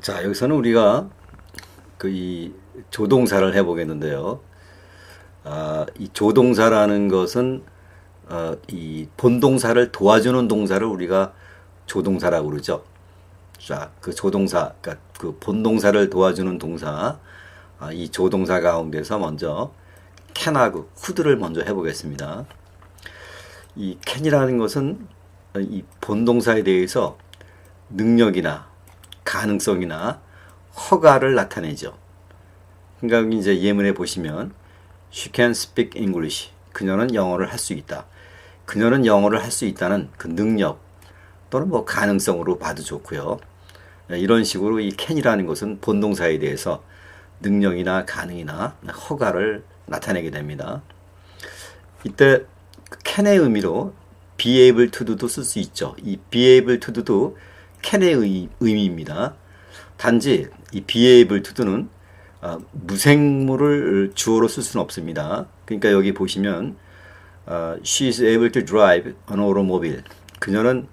자, 여기서는 우리가 이 조동사를 해보겠는데요. 이 조동사라는 것은 이 본동사를 도와주는 동사를 우리가 조동사라고 그러죠. 자, 그 조동사, 그러니까 그 본동사를 도와주는 동사, 이 조동사 가운데서 먼저 can하고 could를 먼저 해보겠습니다. 이 can이라는 것은 이 본동사에 대해서 능력이나 가능성이나 허가를 나타내죠. 그러니까 여기 이제 예문에 보시면 She can speak English. 그녀는 영어를 할 수 있다. 그녀는 영어를 할 수 있다는 그 능력 또는 뭐 가능성으로 봐도 좋고요. 이런 식으로 이 can이라는 것은 본동사에 대해서 능력이나 가능이나 허가를 나타내게 됩니다. 이때 can의 의미로 be able to do도 쓸 수 있죠. 이 be able to do도 can의 의미입니다. 단지 이 be able to do는 무생물을 주어로 쓸 수는 없습니다. 그러니까 여기 보시면 she is able to drive an automobile. 그녀는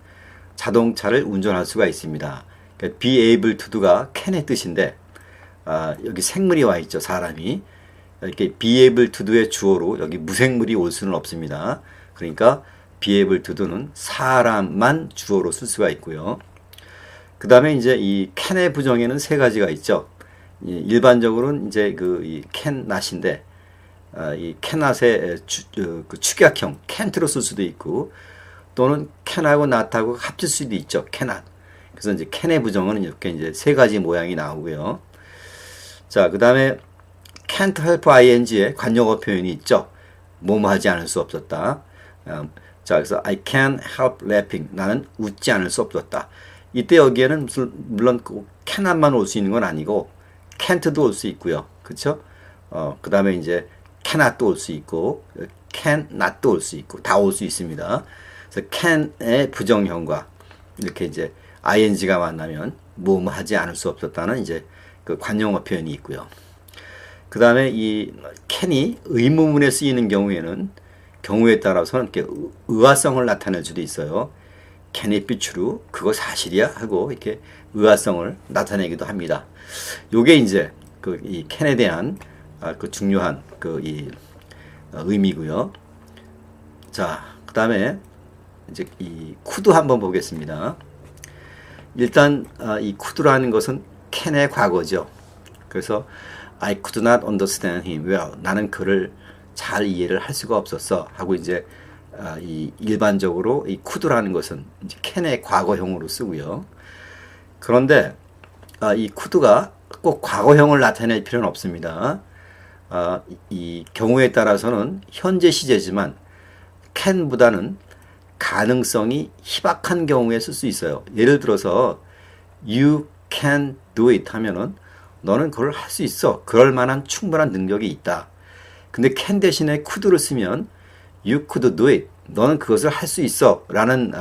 자동차를 운전할 수가 있습니다. 그러니까 be able to do가 can의 뜻인데 여기 생물이 와 있죠. 사람이. 이렇게 be able to do의 주어로 여기 무생물이 올 수는 없습니다. 그러니까 be able to do는 사람만 주어로 쓸 수가 있고요. 그 다음에 이제 이 can의 부정에는 세 가지가 있죠. 일반적으로는 이제 이 can not인데, 이 can not의 그 축약형 can't로 쓸 수도 있고, 또는 can하고 not하고 합칠 수도 있죠. cannot. 그래서 이제 can의 부정은 이렇게 이제 세 가지 모양이 나오고요. 자, 그 다음에 can't help ing에 관용어 표현이 있죠. 뭐뭐 하지 않을 수 없었다. 자, 그래서 I can't help laughing. 나는 웃지 않을 수 없었다. 이때 여기에는 물론 cannot만 올 수 있는 건 아니고 can't도 올 수 있고요. 그렇죠? 그 다음에 이제 cannot도 올 수 있고 cannot도 올 수 있고 다 올 수 있습니다. 그래서 can의 부정형과 이렇게 이제 ing가 만나면 뭐뭐 하지 않을 수 없었다는 이제 그 관용어 표현이 있고요. 그 다음에 이 can이 의문문에 쓰이는 경우에 따라서는 이렇게 의화성을 나타낼 수도 있어요. Can it be true? 그거 사실이야? 하고 이렇게 의화성을 나타내기도 합니다. 요게 이제 이 can에 대한 그 중요한 이 의미고요. 자, 그 다음에 이제 이 could 한번 보겠습니다. 일단 이 could라는 것은 can의 과거죠. 그래서 I could not understand him well. 나는 그를 잘 이해를 할 수가 없었어. 하고 이제 이 일반적으로 이 could라는 것은 이제 can의 과거형으로 쓰고요. 그런데 이 could가 꼭 과거형을 나타낼 필요는 없습니다. 이 경우에 따라서는 현재 시제지만 can보다는 가능성이 희박한 경우에 쓸 수 있어요. 예를 들어서 you can do it 하면은 너는 그걸 할 수 있어. 그럴 만한 충분한 능력이 있다. 근데 can 대신에 could를 쓰면 you could do it. 너는 그것을 할 수 있어. 라는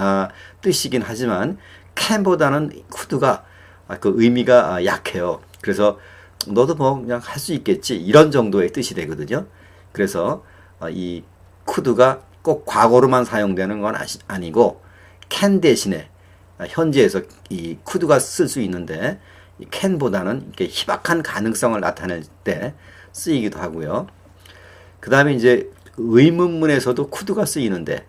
뜻이긴 하지만 can보다는 could가 그 의미가 약해요. 그래서 너도 뭐 그냥 할 수 있겠지. 이런 정도의 뜻이 되거든요. 그래서 이 could가 꼭 과거로만 사용되는 건 아니고 can 대신에 현재에서 이 could가 쓸 수 있는데 can보다는 이렇게 희박한 가능성을 나타낼 때 쓰이기도 하고요. 그 다음에 이제 의문문에서도 could가 쓰이는데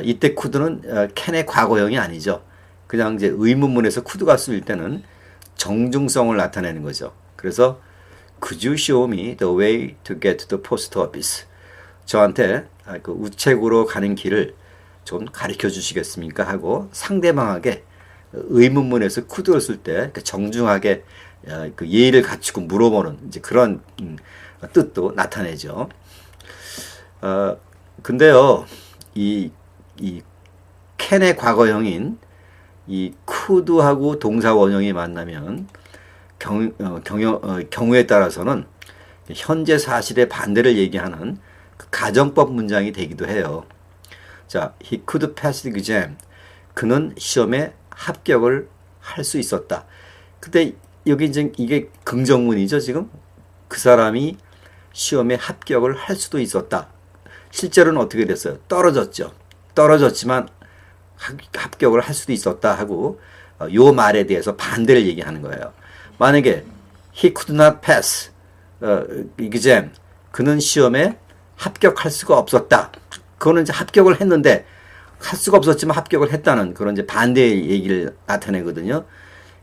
이때 could는 can의 과거형이 아니죠. 그냥 이제 의문문에서 could가 쓰일 때는 정중성을 나타내는 거죠. 그래서 Could you show me the way to get to the post office? 저한테 그 우체국으로 가는 길을 좀 가르쳐 주시겠습니까? 하고 상대방에게 의문문에서 could를 쓸 때 정중하게 그 예의를 갖추고 물어보는 이제 그런 뜻도 나타내죠. 근데요, 이 can의 과거형인 이 could하고 동사 원형이 만나면 경우에 따라서는 현재 사실의 반대를 얘기하는 그 가정법 문장이 되기도 해요. 자, he could pass the exam. 그는 시험에 합격을 할 수 있었다. 근데 여기 이제 이게 긍정문이죠, 지금. 그 사람이 시험에 합격을 할 수도 있었다. 실제로는 어떻게 됐어요? 떨어졌죠. 떨어졌지만 합격을 할 수도 있었다 하고 요 말에 대해서 반대를 얘기하는 거예요. 만약에 he could not pass exam, 그는 시험에 합격할 수가 없었다. 그거는 이제 합격을 했는데 할 수가 없었지만 합격을 했다는 그런 이제 반대의 얘기를 나타내거든요.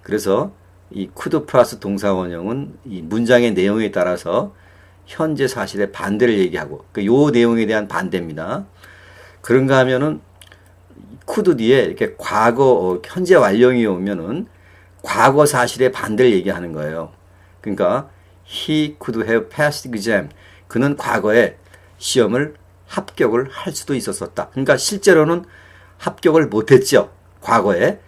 그래서 이 could 플러스 동사원형은 이 문장의 내용에 따라서 현재 사실의 반대를 얘기하고 요 내용에 대한 반대입니다. 그런가 하면은 could 뒤에 이렇게 과거 현재 완료형이 오면은 과거 사실의 반대를 얘기하는 거예요. 그러니까 he could have passed exam, 그는 과거에 시험을 합격을 할 수도 있었었다. 그러니까 실제로는 합격을 못했죠. 과거에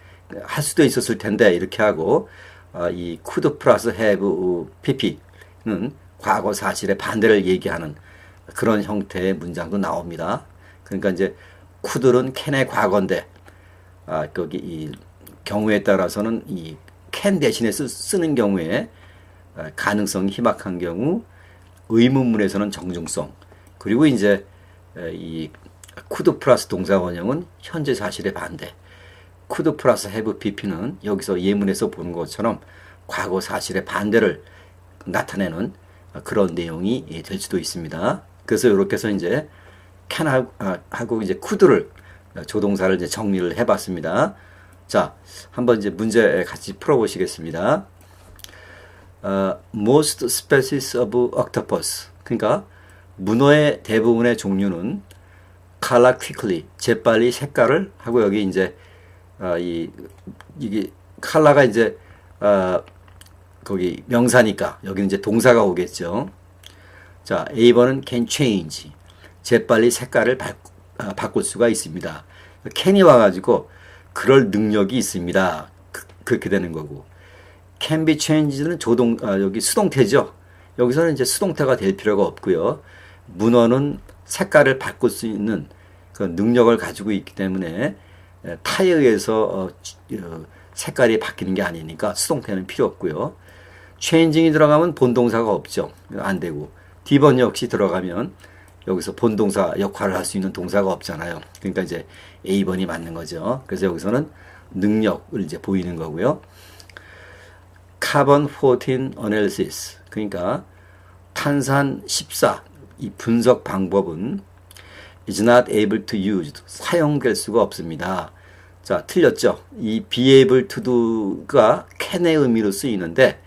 할 수도 있었을 텐데 이렇게 하고 이 could 플러스 have pp는 과거 사실의 반대를 얘기하는 그런 형태의 문장도 나옵니다. 그러니까 이제 could는 can의 과거인데 거기 이 경우에 따라서는 이 can 대신에 쓰는 경우에 가능성이 희박한 경우, 의문문에서는 정중성, 그리고 이제 이 could 플러스 동사원형은 현재 사실의 반대, could 플러스 have pp는 여기서 예문에서 보는 것처럼 과거 사실의 반대를 나타내는 그런 내용이 될 수도 있습니다. 그래서 이렇게 해서 이제 can 하고 이제 could를 조동사를 이제 정리를 해봤습니다. 자, 한번 이제 문제 같이 풀어보시겠습니다. Most species of octopus, 그러니까 문어의 대부분의 종류는 color quickly, 재빨리 색깔을 하고, 여기 이제 이게 color가 이제 거기 명사니까 여기는 이제 동사가 오겠죠. 자, A번은 can change, 재빨리 색깔을 바꿀 수가 있습니다. can이 와가지고 그럴 능력이 있습니다. 그렇게 되는 거고, can be changed는 여기 수동태죠. 여기서는 이제 수동태가 될 필요가 없고요. 문어는 색깔을 바꿀 수 있는 그 능력을 가지고 있기 때문에 타에 의해서 색깔이 바뀌는 게 아니니까 수동태는 필요 없고요. changing이 들어가면 본동사가 없죠. 안 되고, D번 역시 들어가면 여기서 본동사 역할을 할 수 있는 동사가 없잖아요. 그러니까 이제 A번이 맞는 거죠. 그래서 여기서는 능력을 이제 보이는 거고요. Carbon 14 analysis, 그러니까 탄산 14, 이 분석 방법은 is not able to use, 사용될 수가 없습니다. 자, 틀렸죠. 이 be able to do가 can의 의미로 쓰이는데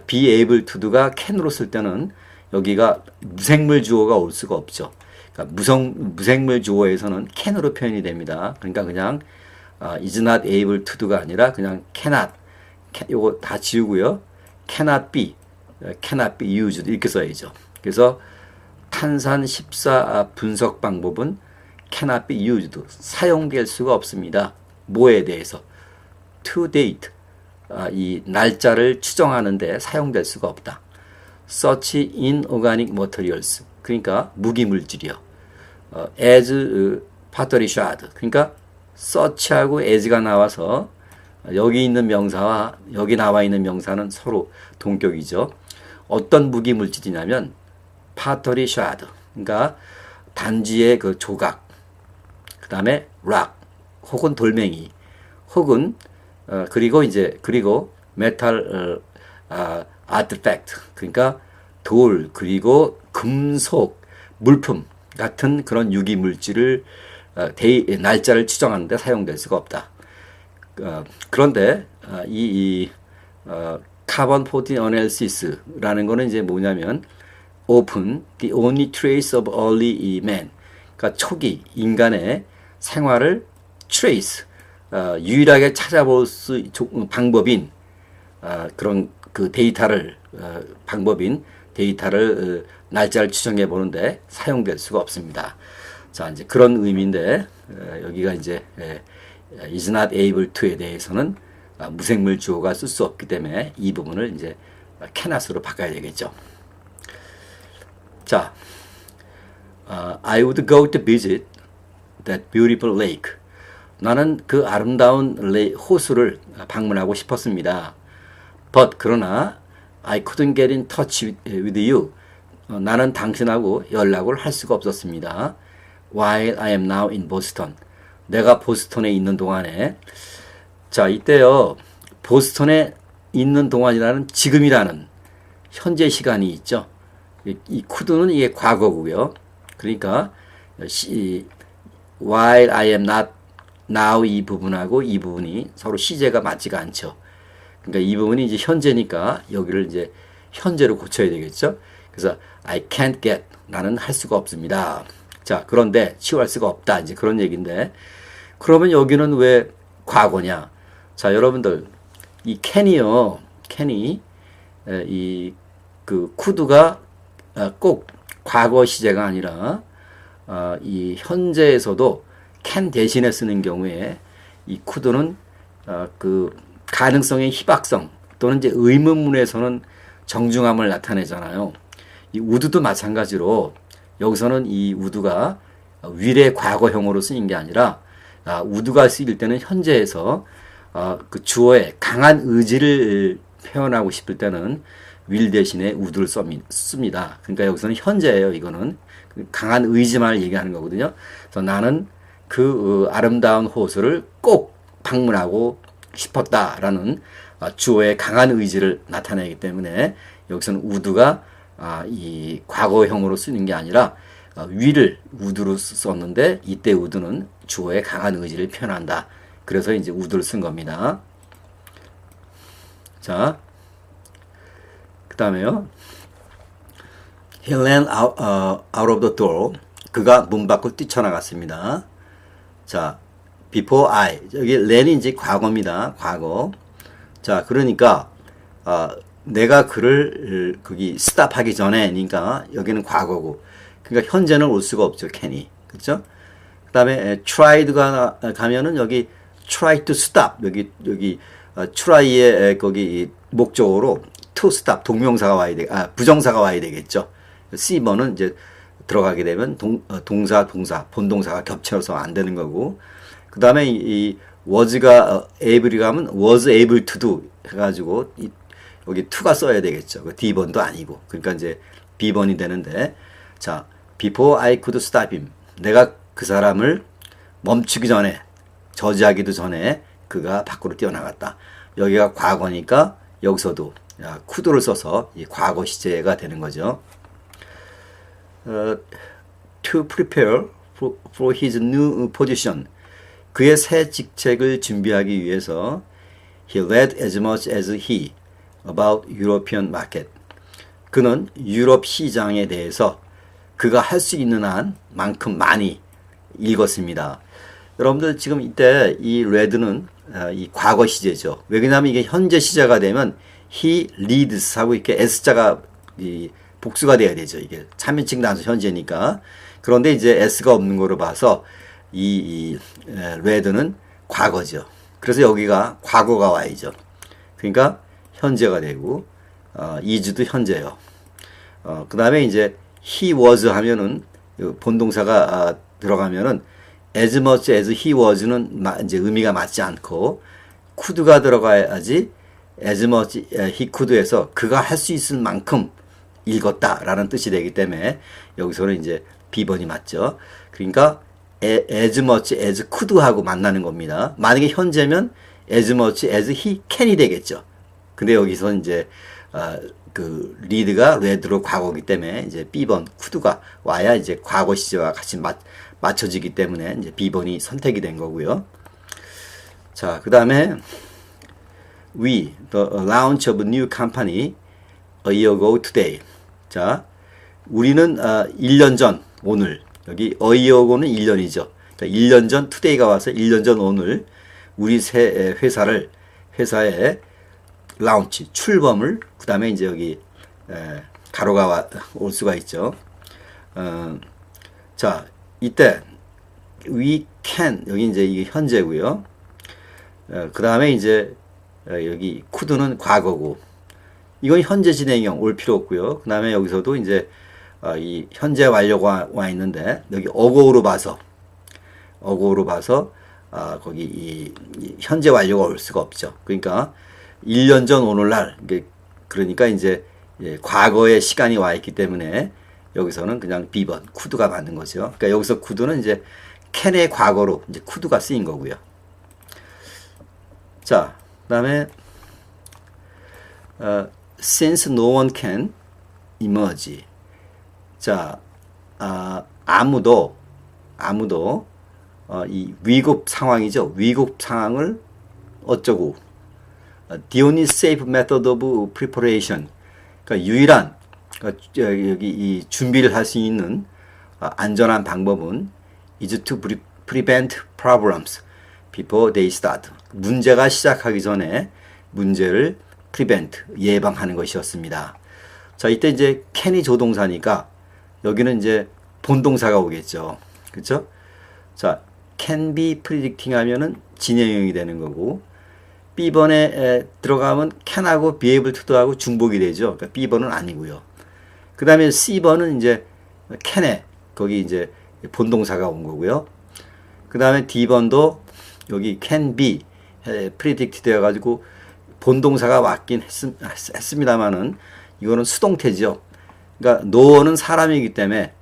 be able to do가 can으로 쓸 때는 여기가 무생물 주어가 올 수가 없죠. 그러니까 무생물 주어에서는 can으로 표현이 됩니다. 그러니까 그냥 is not able to do가 아니라 그냥 cannot, 요거 다 지우고요. cannot be used 이렇게 써야죠. 그래서 탄산 14 분석 방법은 cannot be used, 사용될 수가 없습니다. 뭐에 대해서? to date, 이 날짜를 추정하는데 사용될 수가 없다. such inorganic materials, 그러니까 무기물질이요. as pottery shard, 그러니까 such하고 as가 나와서 여기 있는 명사와 여기 나와 있는 명사는 서로 동격이죠. 어떤 무기물질이냐면 pottery shard, 그러니까 단지의 그 조각, 그 다음에 rock, 혹은 돌멩이, 혹은 그리고 metal artifact, 그러니까 돌, 그리고 금속, 물품 같은 그런 유기물질을 날짜를 추정하는데 사용될 수가 없다. 그런데 carbon 14 analysis라는 거는 이제 뭐냐면 open the only trace of early man, 그러니까 초기 인간의 생활을 trace, 유일하게 찾아볼 수 방법인 그런 그 데이터를 날짜를 추정해 보는데 사용될 수가 없습니다. 자, 이제 그런 의미인데 여기가 이제 is not able to에 대해서는 무생물 주어가 쓸 수 없기 때문에 이 부분을 이제 cannot으로 바꿔야 되겠죠. 자, I would go to visit that beautiful lake. 나는 그 아름다운 호수를 방문하고 싶었습니다. But 그러나 I couldn't get in touch with you. 나는 당신하고 연락을 할 수가 없었습니다. While I am now in Boston. 내가 보스턴에 있는 동안에. 자, 이때요. 보스턴에 있는 동안이라는 지금이라는 현재 시간이 있죠. 이 could는 이게 과거고요. 그러니까 while I am not now 이 부분하고 이 부분이 서로 시제가 맞지가 않죠. 그러니까 이 부분이 이제 현재니까 여기를 이제 현재로 고쳐야 되겠죠. 그래서 I can't get 나는 할 수가 없습니다. 자, 그런데 취할 수가 없다. 이제 그런 얘기인데 그러면 여기는 왜 과거냐? 자, 여러분들 이 can이요. can이 이 그 could가 꼭 과거 시제가 아니라 이 현재에서도 can 대신에 쓰는 경우에 이 could는 그 가능성의 희박성 또는 이제 의문문에서는 정중함을 나타내잖아요. 이 would도 마찬가지로 여기서는 이 would가 will의 과거형으로 쓰인 게 아니라 would가 쓰일 때는 현재에서 그 주어의 강한 의지를 표현하고 싶을 때는 will 대신에 would를 씁니다. 그러니까 여기서는 현재예요. 이거는 강한 의지만을 얘기하는 거거든요. 그래서 나는 그 아름다운 호수를 꼭 방문하고 싶었다라는 주어의 강한 의지를 나타내기 때문에 여기서는 would가 이 과거형으로 쓰는 게 아니라 will을 would로 썼는데 이때 would는 주어의 강한 의지를 표현한다. 그래서 이제 would를 쓴 겁니다. 자, 그 다음에요. He ran out of the door. 그가 문 밖으로 뛰쳐나갔습니다. 자, before I. 여기 ran이 이제 과거입니다. 과거. 자, 그러니까 내가 그를 거기 스탑하기 전에니까 여기는 과거고. 그러니까 현재는 올 수가 없죠. can이. 그렇죠? 그다음에 tried가 가면은 여기 try to stop. 여기 try의 거기 목적으로 to stop 동명사가 와야 돼. 부정사가 와야 되겠죠. C번은 이제 들어가게 되면 동사, 본동사가 겹쳐서 안 되는 거고. 그다음에 이 was가 able이 가면 was able to do 해가지고 여기 to가 써야 되겠죠. D번도 아니고. 그러니까 이제 B번이 되는데, 자, before I could stop him. 내가 그 사람을 멈추기 전에, 저지하기도 전에 그가 밖으로 뛰어나갔다. 여기가 과거니까 여기서도 could를 써서 이 과거 시제가 되는 거죠. To prepare for his new position. 그의 새 직책을 준비하기 위해서 he read as much as he about European market. 그는 유럽 시장에 대해서 그가 할 수 있는 한만큼 많이 읽었습니다. 여러분들 지금 이때 이 read는 이 과거 시제죠. 왜냐하면 이게 현재 시제가 되면 he reads 하고 이렇게 s자가 이 복수가 돼야 되죠. 이게 참여칭 단수 현재니까. 그런데 이제 s가 없는 거로 봐서 이 read는 과거죠. 그래서 여기가 과거가 와야죠. 그러니까 현재가 되고 is도 현재요. 그 다음에 이제 he was 하면은 본동사가 들어가면은 as much as he was는 이제 의미가 맞지 않고 could가 들어가야지 as much he could 해서 그가 할 수 있을 만큼 읽었다라는 뜻이 되기 때문에 여기서는 이제 B번이 맞죠. 그러니까 as much as could 하고 만나는 겁니다. 만약에 현재면 as much as he can이 되겠죠. 근데 여기서 이제 그 read가 read로 과거이기 때문에 이제 B번 could가 와야 이제 과거 시제와 같이 맞춰지기 때문에 이제 B번이 선택이 된 거고요. 자, 그 다음에 we, the launch of a new company a year ago today. 자, 우리는 1년 전 오늘 여기 a year ago는 1년이죠. 그러니까 1년 전 today가 와서 1년 전 오늘 우리 새 회사에 launch 출범을 그 다음에 이제 여기 가로가 올 수가 있죠. 자, 이때 we can 여기 이제 이게 현재고요. 그 다음에 이제 여기 could는 과거고 이건 현재 진행형 올 필요 없고요. 그 다음에 여기서도 이제 이 현재 완료가 와 있는데 여기 어고로 봐서 거기 이 현재 완료가 올 수가 없죠. 그러니까 1년 전 오늘날 그러니까 이제 과거의 시간이 와 있기 때문에 여기서는 그냥 B번 could가 맞는 거죠. 그러니까 여기서 could는 이제 can의 과거로 이제 could가 쓰인 거고요. 자, 그다음에 since no one can emerge. 자, 아무도 이 위급 상황이죠. 위급 상황을 어쩌고. The only safe method of preparation. 그러니까 유일한 여기 이 준비를 할 수 있는 안전한 방법은 is to prevent problems before they start. 문제가 시작하기 전에 문제를 prevent, 예방하는 것이었습니다. 자, 이때 이제 can이 조동사니까 여기는 이제 본동사가 오겠죠. 그렇죠? 자, can be predicting 하면은 진행형이 되는 거고, B번에 들어가면 can하고 be able to하고 중복이 되죠. 그러니까 B번은 아니고요. 그 다음에 C번은 이제 can에 거기 이제 본동사가 온 거고요. 그 다음에 D번도 여기 can be predict 되어가지고 본동사가 왔긴 했습니다만은 이거는 수동태죠. 그러니까 노어는 사람이기 때문에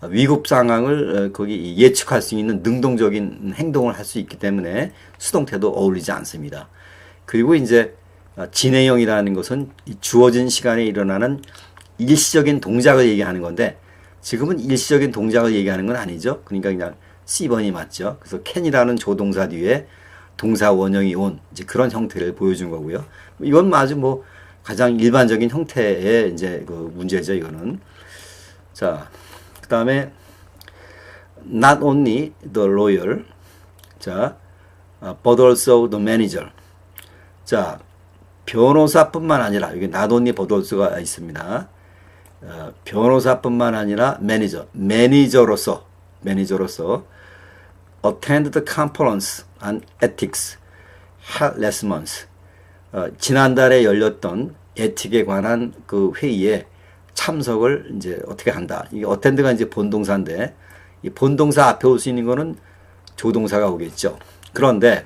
위급 상황을 거기 예측할 수 있는 능동적인 행동을 할 수 있기 때문에 수동태도 어울리지 않습니다. 그리고 이제 진행형이라는 것은 주어진 시간에 일어나는 일시적인 동작을 얘기하는 건데 지금은 일시적인 동작을 얘기하는 건 아니죠. 그러니까 그냥 C번이 맞죠. 그래서 can이라는 조동사 뒤에 동사 원형이 온 이제 그런 형태를 보여준 거고요. 이건 아주 뭐 가장 일반적인 형태의 이제 그 문제죠. 이거는. 자, 그 다음에 not only the lawyer, 자, but also the manager. 자, 변호사뿐만 아니라 여기 not only but also가 있습니다. 변호사뿐만 아니라 매니저로서 attend the conference on ethics held last month. 지난달에 열렸던 에틱에 관한 그 회의에 참석을 이제 어떻게 한다. 이게 attend가 이제 본동사인데 이 본동사 앞에 올 수 있는 거는 조동사가 오겠죠. 그런데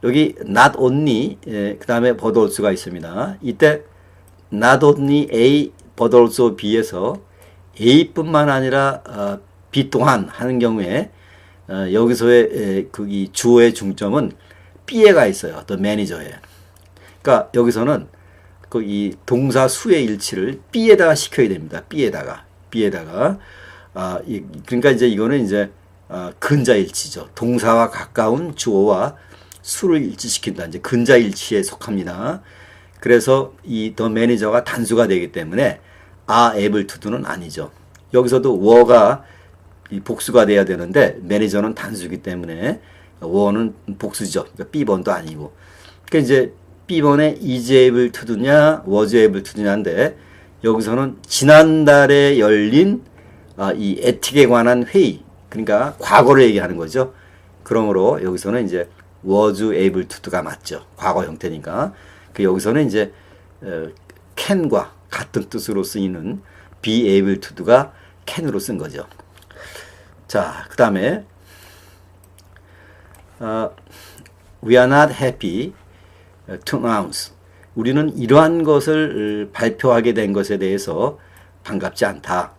여기 not only 그 다음에 but also가 있습니다. 이때 not only A but also B에서 A뿐만 아니라 B 또한 하는 경우에 여기서의 그 주어의 중점은 B에 가 있어요. the manager에. 그러니까 여기서는 그 이 동사 수의 일치를 B에다가 시켜야 됩니다. B에다가. 그러니까 이제 이거는 이제 근자 일치죠. 동사와 가까운 주어와 수를 일치시킨다. 이제 근자 일치에 속합니다. 그래서 이 the manager가 단수가 되기 때문에 are able to는 아니죠. 여기서도 were가 복수가 돼야 되는데 매니저는 단수이기 때문에 were는 복수죠. 그러니까 B번도 아니고. 그러니까 이제 B번에 is able to냐 was able to냐인데 여기서는 지난달에 열린 이 에틱에 관한 회의, 그러니까 과거를 얘기하는 거죠. 그러므로 여기서는 이제 was able to가 맞죠. 과거 형태니까. 그 여기서는 이제 can과 같은 뜻으로 쓰이는 be able to가 can으로 쓴 거죠. 자, 그 다음에 we are not happy to announce. 우리는 이러한 것을 발표하게 된 것에 대해서 반갑지 않다.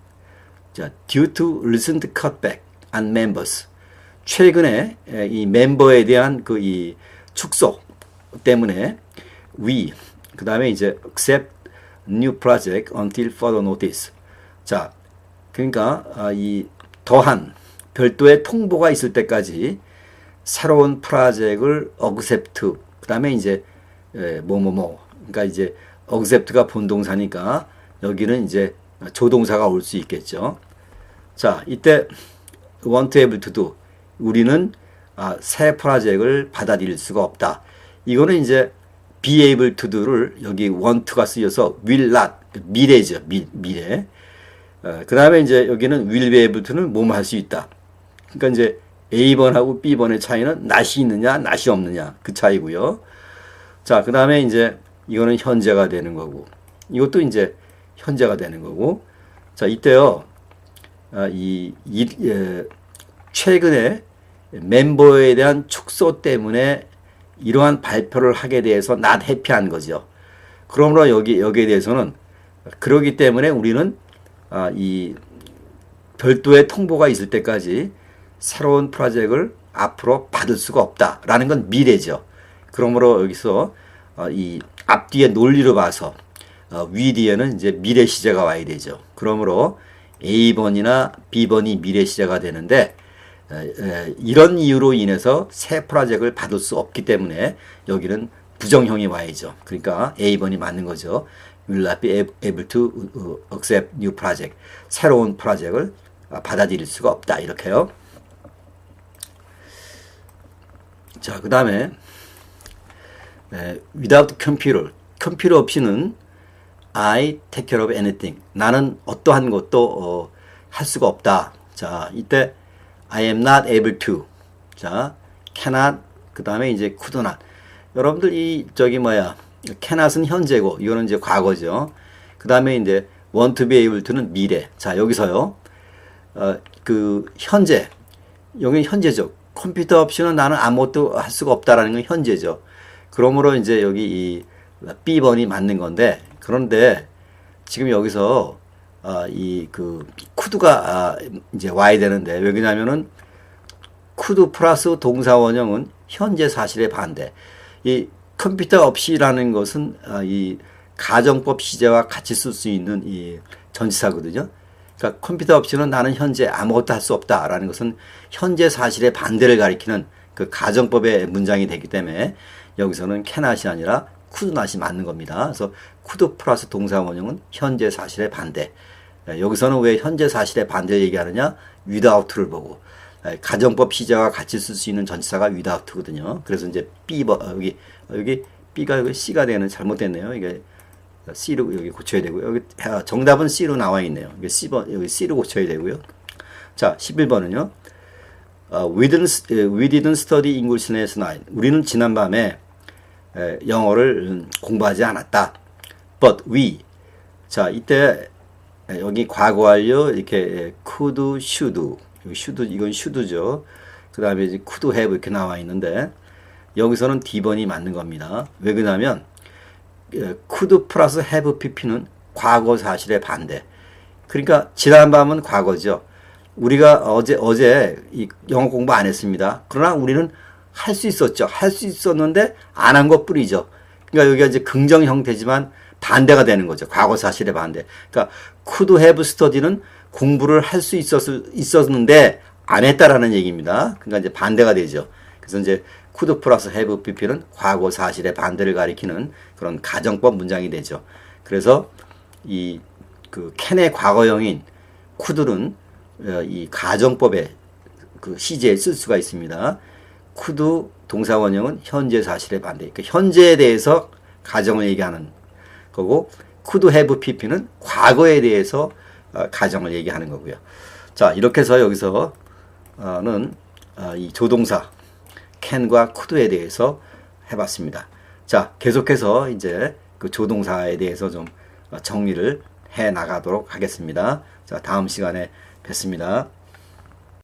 자, due to recent cutback on members. 최근에 이 멤버에 대한 그 이 축소 때문에 we 그 다음에 이제 accept new project until further notice. 자, 그러니까 이 더한 별도의 통보가 있을 때까지 새로운 프로젝트를 accept 그 다음에 이제 그러니까 이제 accept가 본동사니까 여기는 이제 조동사가 올 수 있겠죠. 자, 이때 want to able to do. 우리는 새 프로젝트를 받아들일 수가 없다. 이거는 이제 be able to do를 여기 want to가 쓰여서 will not, 미래죠. 미래. 그 다음에 이제 여기는 will be able to는 뭐뭐 할 수 있다. 그러니까 이제 A번하고 B번의 차이는 not이 있느냐, not이 없느냐. 그 차이고요. 자, 그 다음에 이제 이거는 현재가 되는 거고. 이것도 이제 현재가 되는 거고. 자, 이때요. 최근에 멤버에 대한 축소 때문에 이러한 발표를 하게 돼서 not happy한 거죠. 그러므로 여기에 대해서는 그러기 때문에 우리는 이 별도의 통보가 있을 때까지 새로운 프로젝트를 앞으로 받을 수가 없다라는 건 미래죠. 그러므로 여기서 이 앞뒤의 논리로 봐서 위 뒤에는 이제 미래 시제가 와야 되죠. 그러므로 A번이나 B번이 미래 시제가 되는데 이런 이유로 인해서 새 프로젝트를 받을 수 없기 때문에 여기는 부정형이 와야죠. 그러니까 A번이 맞는 거죠. Will not be able to accept new project. 새로운 프로젝트를 받아들일 수가 없다. 이렇게요. 자, 그 다음에 without computer. 컴퓨터 없이는 I take care of anything. 나는 어떠한 것도 할 수가 없다. 자, 이때 I am not able to. 자, cannot. 그 다음에 이제 could not. 여러분들 이 cannot은 현재고 이거는 이제 과거죠. 그 다음에 이제 want to be able to는 미래. 자, 여기서요. 그 현재. 여기는 현재죠. 컴퓨터 없이는 나는 아무것도 할 수가 없다라는 건 현재죠. 그러므로 이제 여기 이 B번이 맞는 건데, 그런데 지금 여기서 이 그 could가 이제 와야 되는데, 왜 그러냐면은 could 플러스 동사 원형은 현재 사실의 반대. 이 컴퓨터 없이라는 것은 이 가정법 시제와 같이 쓸 수 있는 이 전치사거든요. 그러니까 컴퓨터 없이는 나는 현재 아무것도 할 수 없다라는 것은 현재 사실의 반대를 가리키는 그 가정법의 문장이 되기 때문에 여기서는 cannot이 아니라 could not이 맞는 겁니다. 그래서 could 플러스 동사 원형은 현재 사실의 반대. 여기서는 왜 현재 사실의 반대를 얘기하느냐? without를 보고 가정법 시제와 같이 쓸 수 있는 전치사가 without거든요. 그래서 이제 B번 여기 B가 여기 C가 되는 잘못됐네요. 이게 C로 여기 고쳐야 되고요. 여기 정답은 C로 나와 있네요. 이게 C번 여기 C로 고쳐야 되고요. 자, 11번은요. We didn't study English last night. 우리는 지난밤에 영어를 공부하지 않았다. But we. 자, 이때 여기 과거 완료 이렇게 could, should. should 이건 should죠. 그 다음에 이제 could have 이렇게 나와 있는데 여기서는 D번이 맞는 겁니다. 왜 그러냐면 could 플러스 have pp는 과거 사실의 반대. 그러니까 지난밤은 과거죠. 우리가 어제 이 영어 공부 안 했습니다. 그러나 우리는 할 수 있었죠. 할 수 있었는데 안 한 것 뿐이죠. 그러니까 여기가 이제 긍정 형태지만 반대가 되는 거죠. 과거 사실의 반대. 그러니까 could have study는 공부를 할 수 있었는데 안 했다라는 얘기입니다. 그러니까 이제 반대가 되죠. 그래서 이제 could 플러스 have pp는 과거 사실의 반대를 가리키는 그런 가정법 문장이 되죠. 그래서 이 그 can의 과거형인 could는 이 가정법의 그 시제에 쓸 수가 있습니다. could 동사 원형은 현재 사실의 반대. 그러니까 현재에 대해서 가정을 얘기하는 거고 could have pp는 과거에 대해서 가정을 얘기하는 거고요. 자, 이렇게 해서 여기서는 이 조동사 can과 could에 대해서 해봤습니다. 자, 계속해서 이제 그 조동사에 대해서 좀 정리를 해 나가도록 하겠습니다. 자, 다음 시간에 뵙습니다.